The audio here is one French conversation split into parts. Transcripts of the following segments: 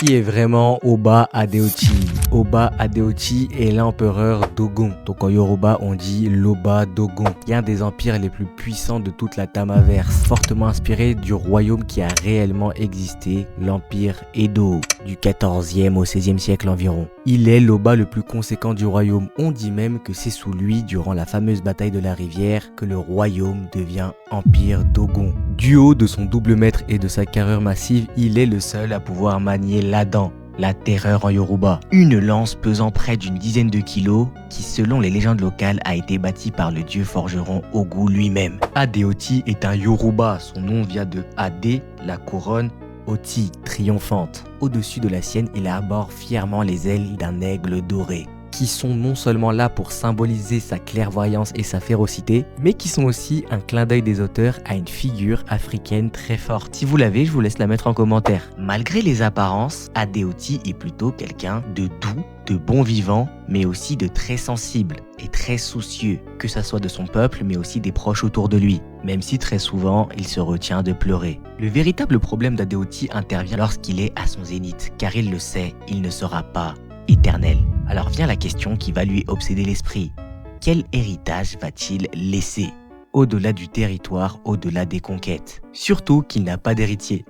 Qui est vraiment Oba Adeochi? Oba Adeochi est l'empereur Dogon. Donc en Yoruba, on dit l'Oba Dogon, qui est un des empires les plus puissants de toute la Tamaverse, fortement inspiré du royaume qui a réellement existé, l'empire Edo, du 14e au 16e siècle environ. Il est l'Oba le plus conséquent du royaume. On dit même que c'est sous lui, durant la fameuse bataille de la rivière, que le royaume devient empire Dogon. Du haut de son double maître et de sa carrure massive, il est le seul à pouvoir manier l'Adan, la terreur en Yoruba. Une lance pesant près d'une dizaine de kilos qui, selon les légendes locales, a été bâtie par le dieu forgeron Ogu lui-même. Adeoti est un Yoruba, son nom vient de Ade, la couronne, Oti, triomphante. Au-dessus de la sienne, il arbore fièrement les ailes d'un aigle doré, qui sont non seulement là pour symboliser sa clairvoyance et sa férocité, mais qui sont aussi un clin d'œil des auteurs à une figure africaine très forte. Si vous l'avez, je vous laisse la mettre en commentaire. Malgré les apparences, Adeoti est plutôt quelqu'un de doux, de bon vivant, mais aussi de très sensible et très soucieux, que ça soit de son peuple, mais aussi des proches autour de lui, même si très souvent, il se retient de pleurer. Le véritable problème d'Adeoti intervient lorsqu'il est à son zénith, car il le sait, il ne sera pas éternel. Alors vient la question qui va lui obséder l'esprit. Quel héritage va-t-il laisser? Au-delà du territoire, au-delà des conquêtes. Surtout qu'il n'a pas d'héritier.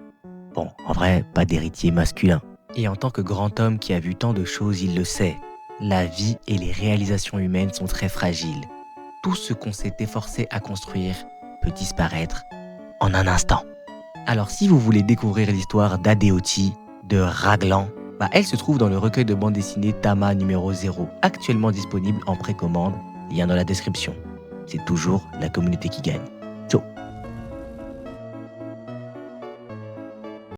Bon, en vrai, pas d'héritier masculin. Et en tant que grand homme qui a vu tant de choses, il le sait. La vie et les réalisations humaines sont très fragiles. Tout ce qu'on s'est efforcé à construire peut disparaître en un instant. Alors si vous voulez découvrir l'histoire d'Adeoti, de Raglan, elle se trouve dans le recueil de bande dessinée Tama numéro 0, actuellement disponible en précommande, lien dans la description. C'est toujours la communauté qui gagne. Ciao.